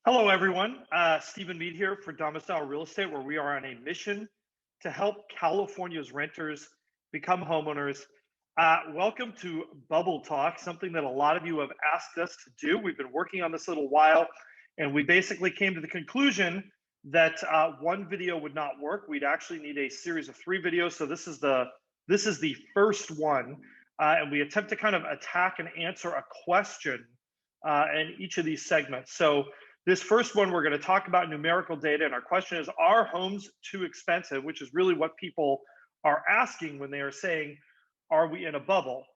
Hello, everyone. Stephen Mead here for Domicile Real Estate, where we are on a mission to help California's renters become homeowners. Welcome to Bubble Talk, something that a lot of you have asked us to do. We've been working on this a little while, and we basically came to the conclusion that one video would not work. We'd actually need a series of 3 videos. So this is the first one, and we attempt to kind of attack and answer a question in each of these segments. So this first one, we're going to talk about numerical data. And our question is, are homes too expensive? Which is really what people are asking when they are saying, are we in a bubble?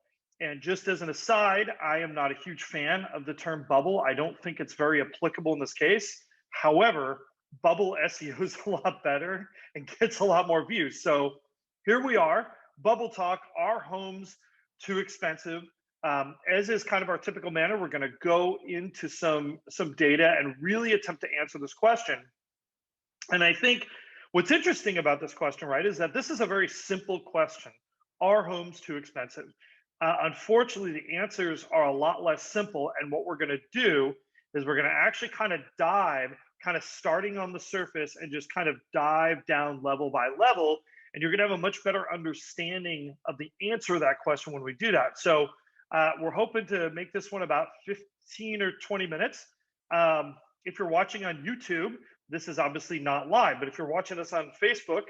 And just as an aside, I am not a huge fan of the term bubble. I don't think it's very applicable in this case. However, bubble SEO is a lot better and gets a lot more views. So here we are, Bubble Talk, are homes too expensive? As is kind of our typical manner, we're going to go into some data and really attempt to answer this question. And I think what's interesting about this question, right, is that this is a very simple question. Are homes too expensive? Unfortunately, the answers are a lot less simple. And what we're going to do is we're going to actually kind of dive, kind of starting on the surface and just kind of dive down level by level. And you're going to have a much better understanding of the answer to that question when we do that. So we're hoping to make this one about 15 or 20 minutes. If you're watching on YouTube, this is obviously not live, but if you're watching us on Facebook,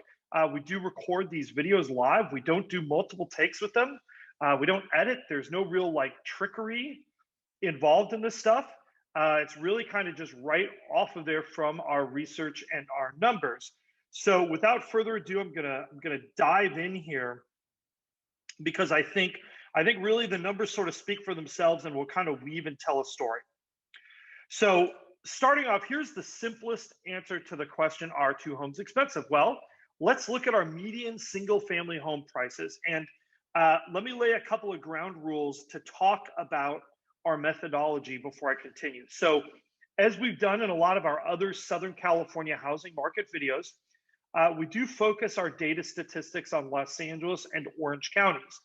we do record these videos live. We don't do multiple takes with them. We don't edit. There's no real trickery involved in this stuff. It's really kind of just right off of there from our research and our numbers. So without further ado, I'm gonna dive in here because I think really the numbers sort of speak for themselves and will kind of weave and tell a story. So starting off, here's the simplest answer to the question, are 2 homes expensive? Well, let's look at our median single family home prices. And let me lay a couple of ground rules to talk about our methodology before I continue. So as we've done in a lot of our other Southern California housing market videos, we do focus our data statistics on Los Angeles and Orange counties.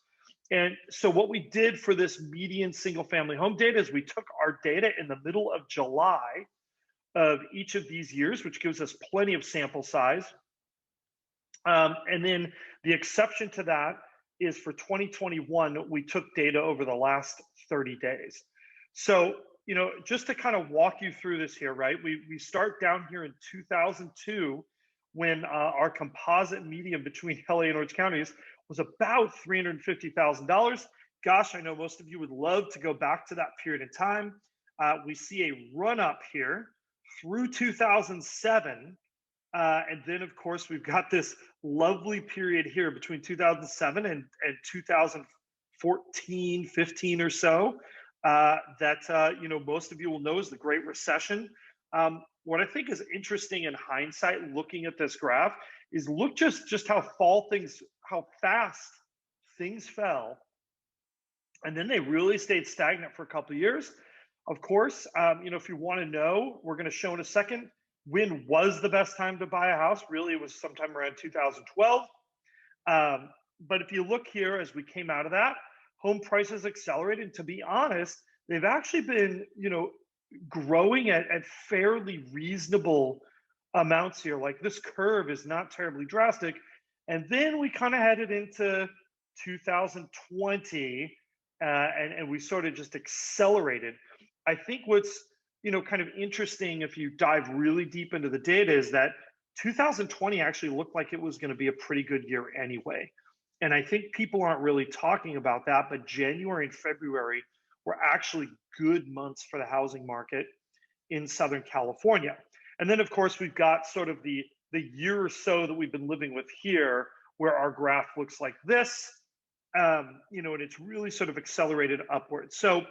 And so what we did for this median single family home data is we took our data in the middle of July of each of these years, which gives us plenty of sample size. And then the exception to that is for 2021, we took data over the last 30 days. So, just to kind of walk you through this here, right? We start down here in 2002 when our composite median between LA and Orange counties was about $350,000. Gosh, I know most of you would love to go back to that period in time. We see a run up here through 2007. And then, of course, we've got this lovely period here between 2007 and 2014, 15 or so that, most of you will know is the Great Recession. What I think is interesting in hindsight, looking at this graph, is look just how fast things fell, and then they really stayed stagnant for a couple of years. Of course, if you want to know, we're going to show in a second when was the best time to buy a house. Really, it was sometime around 2012. But if you look here, as we came out of that, home prices accelerated. And to be honest, they've actually been, growing at fairly reasonable amounts here. Like, this curve is not terribly drastic. And then we kind of headed into 2020 and we sort of just accelerated. I think what's, kind of interesting if you dive really deep into the data is that 2020 actually looked like it was going to be a pretty good year anyway. And I think people aren't really talking about that, but January and February were actually good months for the housing market in Southern California. And then, of course, we've got sort of the year or so that we've been living with here, where our graph looks like this, and it's really sort of accelerated upwards. So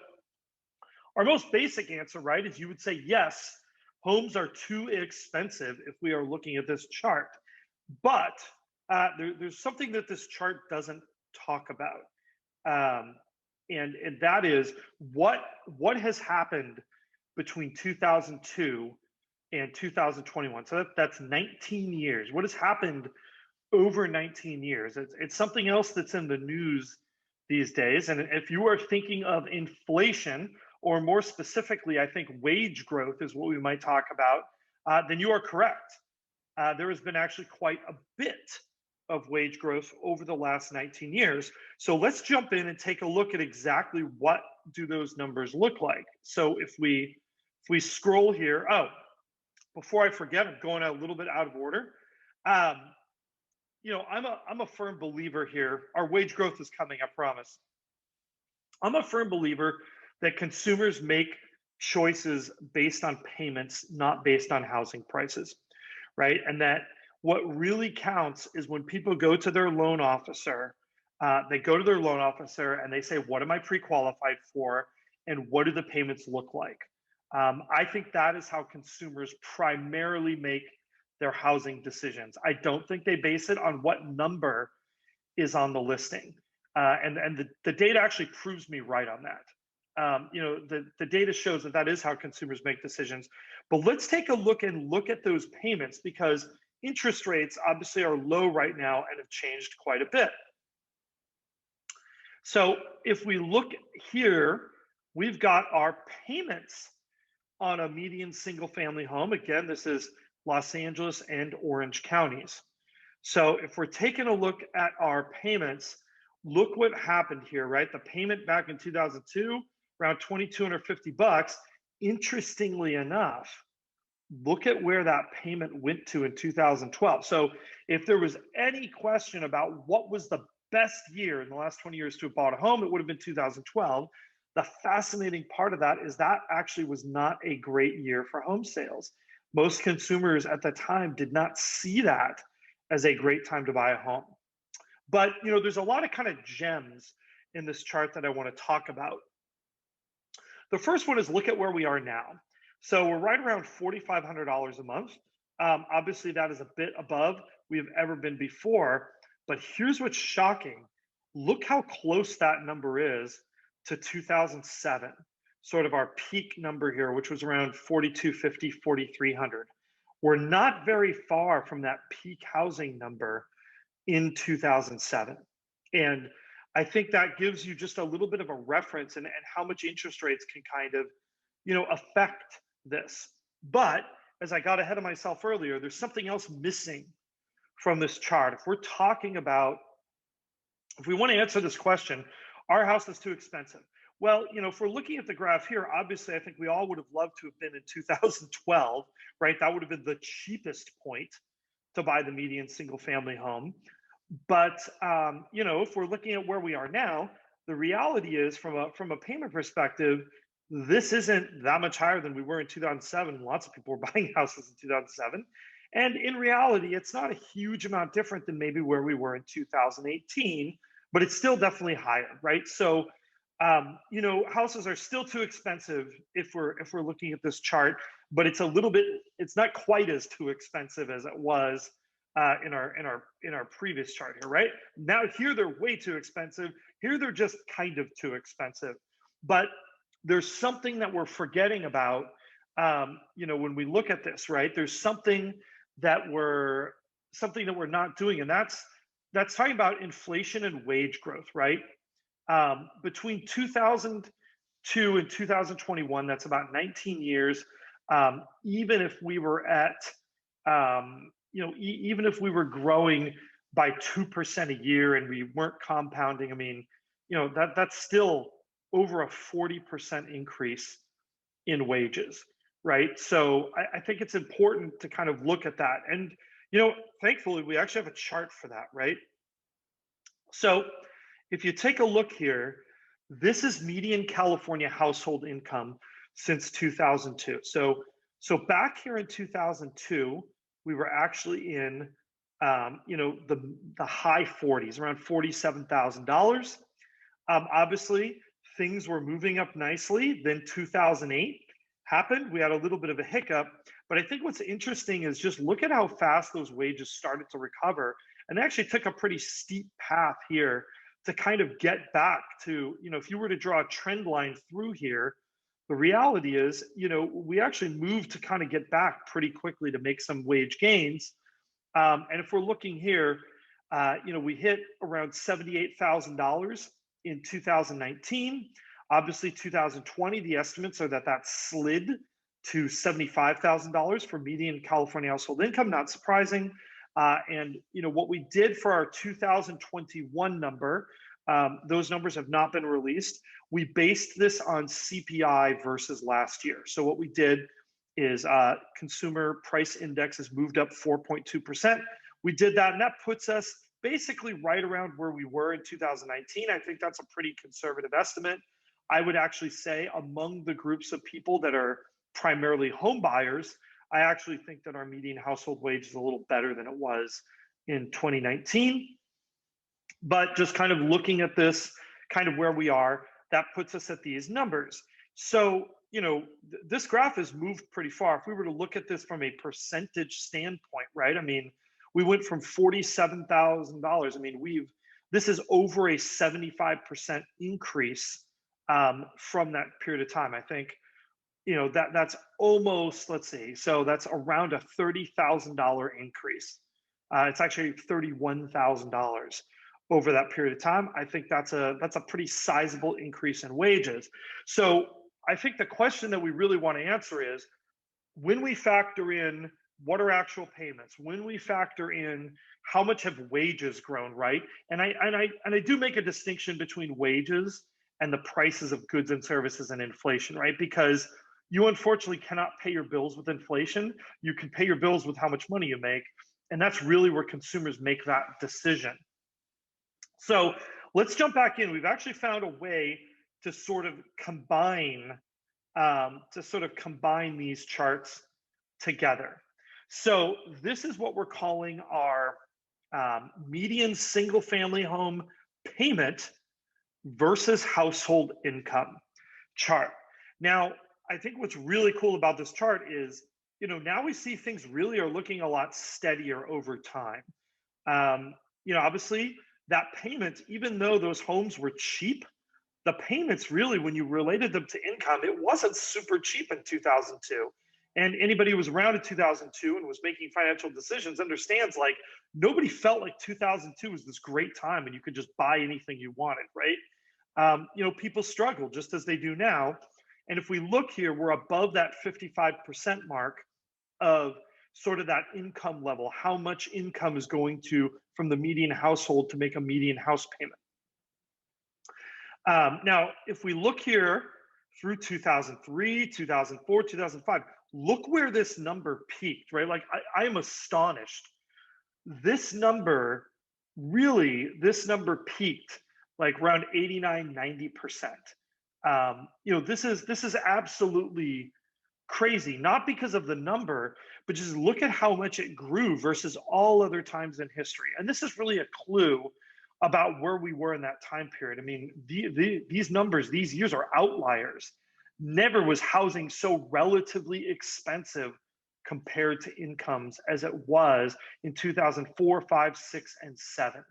our most basic answer, right, is you would say, yes, homes are too expensive if we are looking at this chart. But there's something that this chart doesn't talk about. And that is what has happened between 2002 and 2021. So that's 19 years. What has happened over 19 years? It's something else that's in the news these days. And if you are thinking of inflation, or more specifically, I think wage growth is what we might talk about, then you are correct. There has been actually quite a bit of wage growth over the last 19 years. So let's jump in and take a look at exactly what do those numbers look like. So if we scroll here, before I forget, I'm going a little bit out of order. I'm a firm believer here. Our wage growth is coming, I promise. I'm a firm believer that consumers make choices based on payments, not based on housing prices, right? And that what really counts is when people go to their loan officer, and they say, what am I pre-qualified for? And what do the payments look like? I think that is how consumers primarily make their housing decisions. I don't think they base it on what number is on the listing. And the data actually proves me right on that. The data shows that is how consumers make decisions. But let's take a look at those payments, because interest rates obviously are low right now and have changed quite a bit. So if we look here, we've got our payments on a median single family home. Again, this is Los Angeles and Orange counties. So if we're taking a look at our payments, look what happened here, right? The payment back in 2002, around $2,250. Interestingly enough, look at where that payment went to in 2012. So if there was any question about what was the best year in the last 20 years to have bought a home, it would have been 2012. The fascinating part of that is that actually was not a great year for home sales. Most consumers at the time did not see that as a great time to buy a home. But there's a lot of kind of gems in this chart that I want to talk about. The first one is look at where we are now. So we're right around $4,500 a month. Obviously, that is a bit above we have ever been before. But here's what's shocking. Look how close that number is to 2007, sort of our peak number here, which was around $4,250, $4,300. We're not very far from that peak housing number in 2007. And I think that gives you just a little bit of a reference and how much interest rates can kind of, affect this. But as I got ahead of myself earlier, there's something else missing from this chart. If we're talking about, if we want to answer this question, our house is too expensive. Well, if we're looking at the graph here, obviously, I think we all would have loved to have been in 2012, right? That would have been the cheapest point to buy the median single family home. But, if we're looking at where we are now, the reality is from a payment perspective, this isn't that much higher than we were in 2007. Lots of people were buying houses in 2007. And in reality, it's not a huge amount different than maybe where we were in 2018, but it's still definitely higher, right? So, houses are still too expensive if we're looking at this chart, but it's not quite as too expensive as it was in our previous chart here, right? Now here they're way too expensive. Here they're just kind of too expensive. But there's something that we're forgetting about, when we look at this, right? There's something that we're not doing, and that's talking about inflation and wage growth, right? Between 2002 and 2021, that's about 19 years. Even if we were at, even if we were growing by 2% a year and we weren't compounding, I mean, that's still over a 40% increase in wages, right? So I think it's important to kind of look at that. And, thankfully, we actually have a chart for that, right? So if you take a look here, this is median California household income since 2002. So back here in 2002, we were actually in, the high 40s, around $47,000. Obviously, things were moving up nicely. Then 2008 happened. We had a little bit of a hiccup. But I think what's interesting is just look at how fast those wages started to recover. And they actually took a pretty steep path here to kind of get back to, if you were to draw a trend line through here, the reality is, we actually moved to kind of get back pretty quickly to make some wage gains. And if we're looking here, we hit around $78,000 in 2019. Obviously, 2020, the estimates are that that slid to $75,000 for median California household income. Not surprising. And what we did for our 2021 number, those numbers have not been released. We based this on CPI versus last year. So what we did is consumer price index has moved up 4.2%. We did that, and that puts us basically right around where we were in 2019. I think that's a pretty conservative estimate. I would actually say among the groups of people that are primarily home buyers, I actually think that our median household wage is a little better than it was in 2019. But just kind of looking at this, kind of where we are, that puts us at these numbers. So, this graph has moved pretty far. If we were to look at this from a percentage standpoint, right? I mean, we went from $47,000. I mean, this is over a 75% increase from that period of time. I think, that's almost, let's see, so that's around a $30,000 increase. It's actually $31,000 over that period of time. I think that's a pretty sizable increase in wages. So I think the question that we really want to answer is, when we factor in what are actual payments, when we factor in how much have wages grown, right? And I do make a distinction between wages and the prices of goods and services and inflation, right? Because you unfortunately cannot pay your bills with inflation. You can pay your bills with how much money you make. And that's really where consumers make that decision. So let's jump back in. We've actually found a way to sort of combine these charts together. So this is what we're calling our median single family home payment versus household income chart. Now, I think what's really cool about this chart is, now we see things really are looking a lot steadier over time. Obviously that payment, even though those homes were cheap, the payments really, when you related them to income, it wasn't super cheap in 2002. And anybody who was around in 2002 and was making financial decisions understands, like, nobody felt like 2002 was this great time and you could just buy anything you wanted, right? People struggled just as they do now. And if we look here, we're above that 55% mark of sort of that income level, how much income is going to from the median household to make a median house payment. Now, if we look here through 2003, 2004, 2005, look where this number peaked, right? Like, I am astonished. This number peaked like around 89, 90%. This is absolutely crazy, not because of the number, but just look at how much it grew versus all other times in history. And this is really a clue about where we were in that time period. I mean, these numbers, these years are outliers. Never was housing so relatively expensive compared to incomes as it was in 2004, 5, 6, and 7.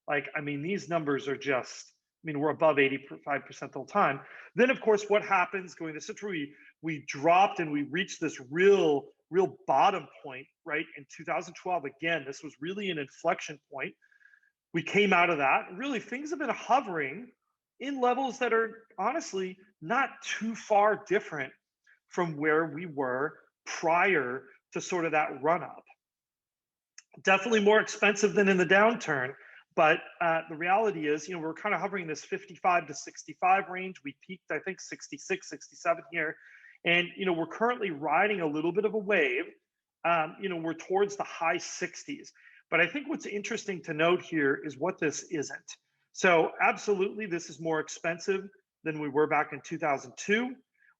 Like, I mean, these numbers are just, we're above 85% the whole time. Then, of course, what happens going to century, we dropped and we reached this real bottom point, right? In 2012, again, this was really an inflection point. We came out of that. Really, things have been hovering in levels that are honestly not too far different from where we were prior to sort of that run up. Definitely more expensive than in the downturn, but the reality is, we're kind of hovering this 55 to 65 range. We peaked, I think, 66, 67 here. And, we're currently riding a little bit of a wave. We're towards the high 60s. But I think what's interesting to note here is what this isn't. So absolutely, this is more expensive than we were back in 2002.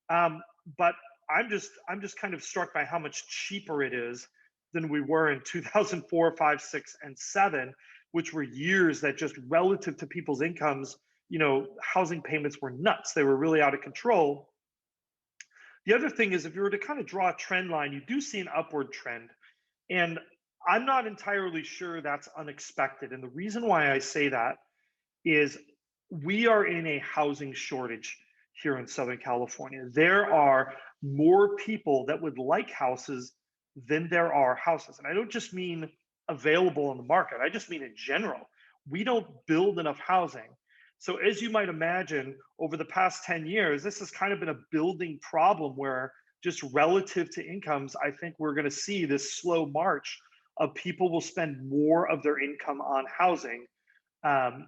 But I'm just kind of struck by how much cheaper it is than we were in 2004, 5, 6, and 7, which were years that just relative to people's incomes, housing payments were nuts. They were really out of control. The other thing is, if you were to kind of draw a trend line, you do see an upward trend. And I'm not entirely sure that's unexpected. And the reason why I say that is we are in a housing shortage here in Southern California. There are more people that would like houses than there are houses. And I don't just mean available on the market. I just mean in general. We don't build enough housing. So as you might imagine, over the past 10 years, this has kind of been a building problem where just relative to incomes, I think we're going to see this slow march of people will spend more of their income on housing. Um,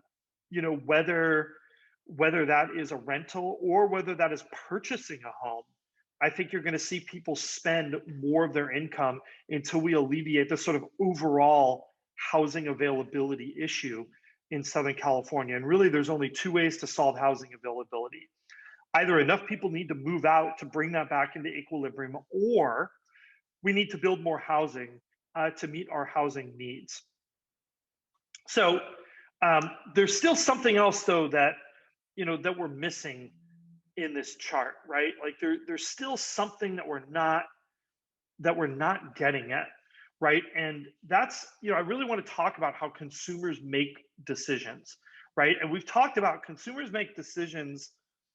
whether that is a rental or whether that is purchasing a home, I think you're going to see people spend more of their income until we alleviate the sort of overall housing availability issue in Southern California. And really, there's only two ways to solve housing availability. Either enough people need to move out to bring that back into equilibrium, or we need to build more housing to meet our housing needs. So there's still something else, though, that we're missing in this chart, right? Like there's still something that we're not getting at, right? And that's, I really want to talk about how consumers make decisions, right? And we've talked about consumers make decisions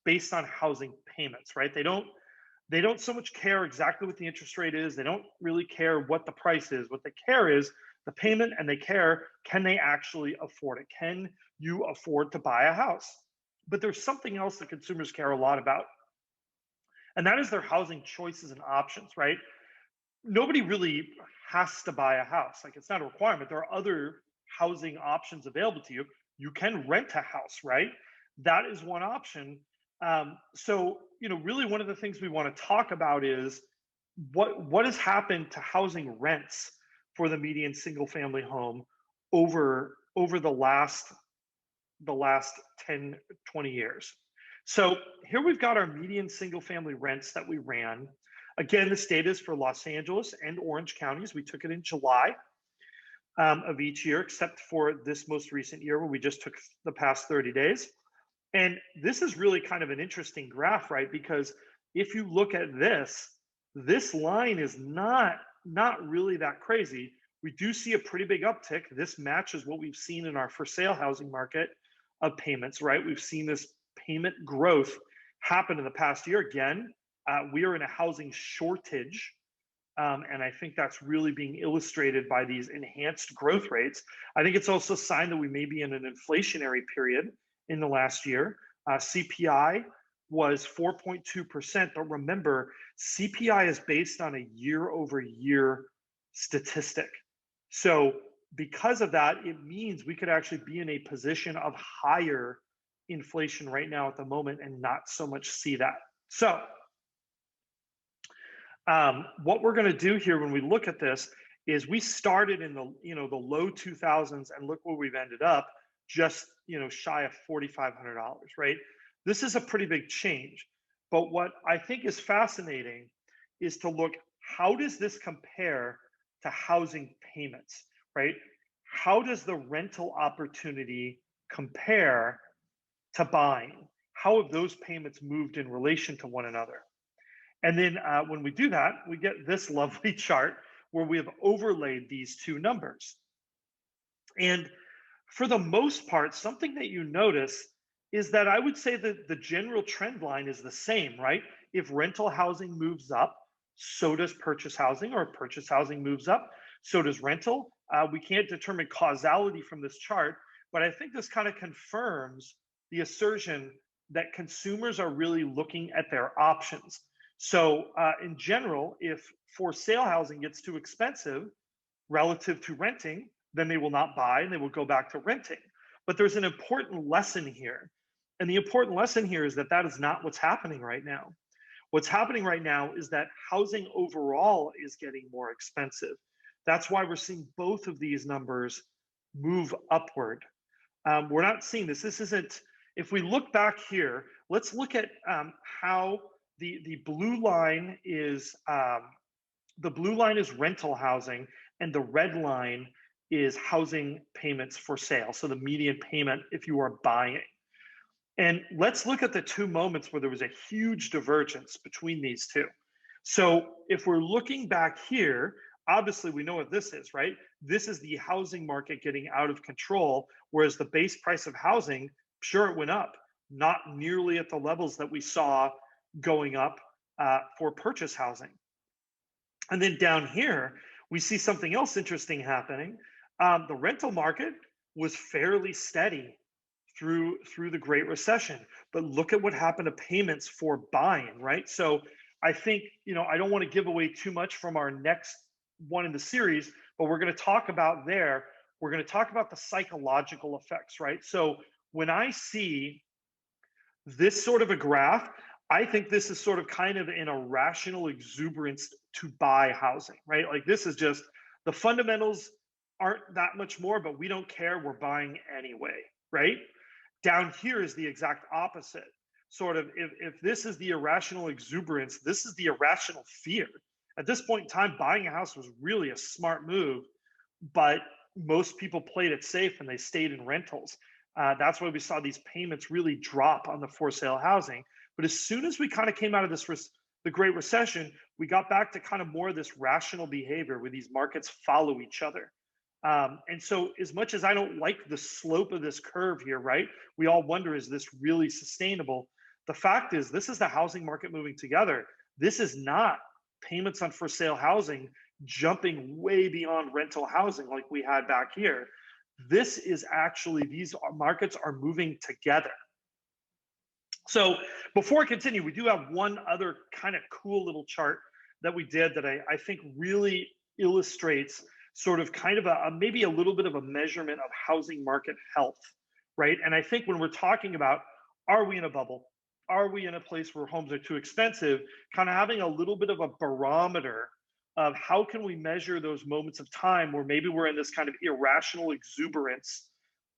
based on housing payments, right? They don't so much care exactly what the interest rate is. They don't really care what the price is. What they care is the payment, and they care, can they actually afford it? Can you afford to buy a house? But there's something else that consumers care a lot about, and that is their housing choices and options, right? Nobody really has to buy a house. Like, it's not a requirement. There are other housing options available to you. You can rent a house, right? That is one option. So, really one of the things we want to talk about is what has happened to housing rents for the median single family home over the last 10, 20 years. So here we've got our median single family rents that we ran. Again, this data is for Los Angeles and Orange counties. We took it in July of each year, except for this most recent year where we just took the past 30 days. And this is really kind of an interesting graph, right? Because if you look at this line is not really that crazy. We do see a pretty big uptick. This matches what we've seen in our for sale housing market of payments, right? We've seen this payment growth happen in the past year. Again, we are in a housing shortage. And I think that's really being illustrated by these enhanced growth rates. I think it's also a sign that we may be in an inflationary period in the last year. CPI was 4.2%, but remember, CPI is based on a year-over-year statistic. So because of that, it means we could actually be in a position of higher inflation right now at the moment and not so much see that. So what we're going to do here when we look at this is we started in the low 2000s, and look where we've ended up, just shy of $4,500, right? This is a pretty big change. But what I think is fascinating is to look, how does this compare to housing payments, right? How does the rental opportunity compare to buying? How have those payments moved in relation to one another? And then when we do that, we get this lovely chart where we have overlaid these two numbers. And for the most part, something that you notice is that I would say that the general trend line is the same, right? If rental housing moves up, so does purchase housing, or purchase housing moves up, so does rental. We can't determine causality from this chart, but I think this kind of confirms the assertion that consumers are really looking at their options. So in general, if for sale housing gets too expensive relative to renting, then they will not buy and they will go back to renting. But there's an important lesson here. And the important lesson here is that that is not what's happening right now. What's happening right now is that housing overall is getting more expensive. That's why we're seeing both of these numbers move upward. We're not seeing this. This isn't, if we look back here, let's look at how the blue line is rental housing, and the red line is housing payments for sale. So the median payment if you are buying. And let's look at the two moments where there was a huge divergence between these two. So if we're looking back here, obviously we know what this is, right? This is the housing market getting out of control, whereas the base price of housing, sure, it went up, not nearly at the levels that we saw going up for purchase housing. And then down here, we see something else interesting happening. The rental market was fairly steady through the Great Recession. But look at what happened to payments for buying, right? So I think, I don't want to give away too much from our next one in the series, but we're going to talk about there. We're going to talk about the psychological effects, right? So when I see this sort of a graph, I think this is sort of kind of an irrational exuberance to buy housing, right? Like this is just the fundamentals aren't that much more, but we don't care. We're buying anyway, right? Down here is the exact opposite. Sort of, if this is the irrational exuberance, this is the irrational fear. At this point in time, buying a house was really a smart move, but most people played it safe and they stayed in rentals. That's why we saw these payments really drop on the for sale housing. But as soon as we kind of came out of the Great Recession, we got back to kind of more of this rational behavior where these markets follow each other. And so as much as I don't like the slope of this curve here, right? We all wonder, is this really sustainable? The fact is, this is the housing market moving together. This is not payments on for sale housing jumping way beyond rental housing like we had back here. This is actually, these markets are moving together. So before I continue, we do have one other kind of cool little chart that we did that I think really illustrates sort of kind of maybe a little bit of a measurement of housing market health, right? And I think when we're talking about, are we in a bubble? Are we in a place where homes are too expensive? Kind of having a little bit of a barometer of how can we measure those moments of time where maybe we're in this kind of irrational exuberance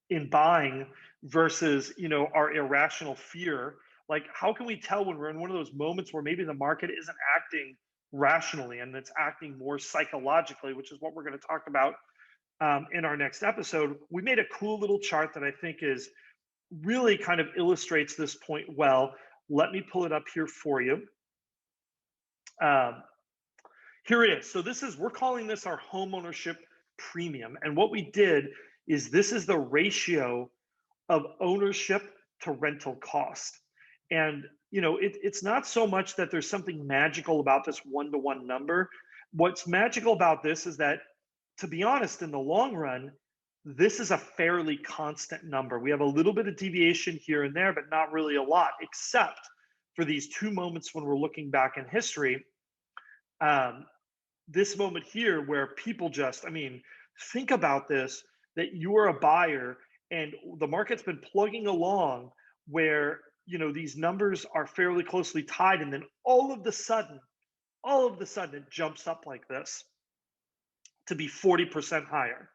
in buying versus, our irrational fear. Like, how can we tell when we're in one of those moments where maybe the market isn't acting rationally and it's acting more psychologically, which is what we're going to talk about in our next episode. We made a cool little chart that I think is really kind of illustrates this point well. Let me pull it up here for you. Here it is. So we're calling this our Homeownership Premium. And what we did is this is the ratio of ownership to rental cost. And, it's not so much that there's something magical about this one-to-one number. What's magical about this is that, to be honest, in the long run, this is a fairly constant number. We have a little bit of deviation here and there, but not really a lot, except for these two moments when we're looking back in history. This moment here where people think about this, that you are a buyer and the market's been plugging along where, these numbers are fairly closely tied. And then all of the sudden, it jumps up like this to be 40% higher.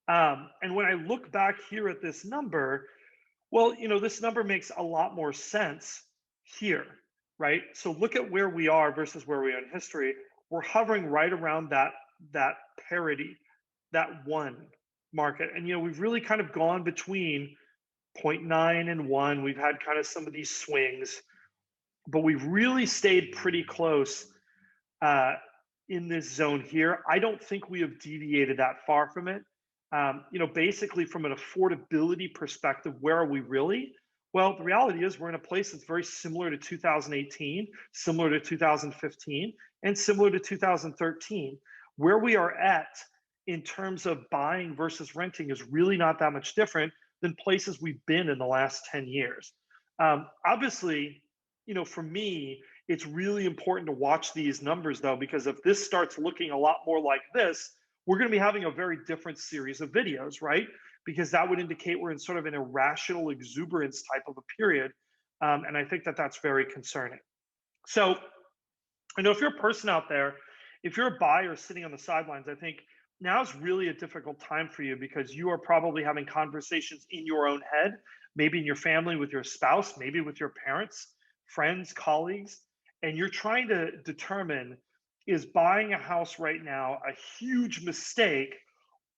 And when I look back here at this number, well, this number makes a lot more sense here, right? So look at where we are versus where we are in history. We're hovering right around that parity, that one market. And, we've really kind of gone between 0.9 and 1. We've had kind of some of these swings, but we've really stayed pretty close in this zone here. I don't think we have deviated that far from it. Basically from an affordability perspective, where are we really? Well, the reality is we're in a place that's very similar to 2018, similar to 2015, and similar to 2013. Where we are at in terms of buying versus renting is really not that much different than places we've been in the last 10 years. Obviously, for me, it's really important to watch these numbers though, because if this starts looking a lot more like this, we're going to be having a very different series of videos, right? Because that would indicate we're in sort of an irrational exuberance type of a period. And I think that that's very concerning. So I know if you're a person out there, if you're a buyer sitting on the sidelines, I think now is really a difficult time for you because you are probably having conversations in your own head, maybe in your family with your spouse, maybe with your parents, friends, colleagues, and you're trying to determine, is buying a house right now a huge mistake,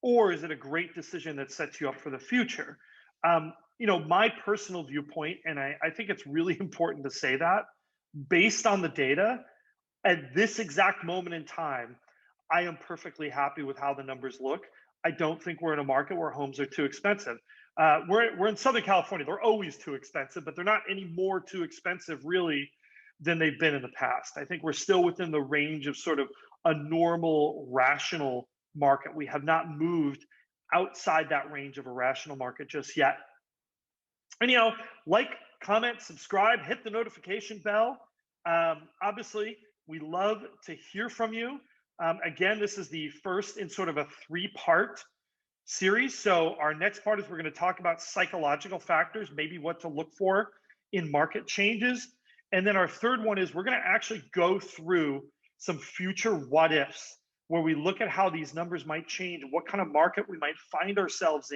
or is it a great decision that sets you up for the future? My personal viewpoint, and I think it's really important to say that, based on the data, at this exact moment in time, I am perfectly happy with how the numbers look. I don't think we're in a market where homes are too expensive. We're in Southern California. They're always too expensive, but they're not any more too expensive really than they've been in the past. I think we're still within the range of sort of a normal, rational market. We have not moved outside that range of a rational market just yet. Anyhow, like, comment, subscribe, hit the notification bell. Obviously, we love to hear from you. Again, this is the first in sort of a three-part series. So our next part is we're going to talk about psychological factors, maybe what to look for in market changes. And then our third one is we're going to actually go through some future what ifs, where we look at how these numbers might change, what kind of market we might find ourselves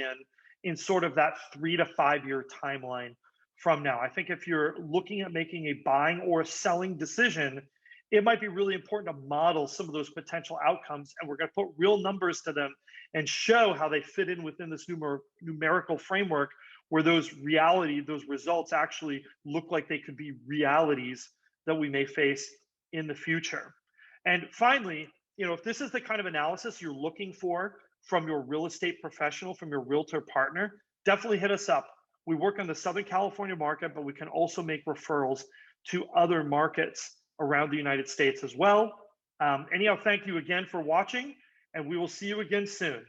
in sort of that 3 to 5 year timeline from now. I think if you're looking at making a buying or a selling decision, it might be really important to model some of those potential outcomes. And we're going to put real numbers to them and show how they fit in within this numerical framework where those results actually look like they could be realities that we may face in the future. And finally, if this is the kind of analysis you're looking for from your real estate professional, from your realtor partner, definitely hit us up. We work on the Southern California market, but we can also make referrals to other markets around the United States as well. Anyhow, thank you again for watching, and we will see you again soon.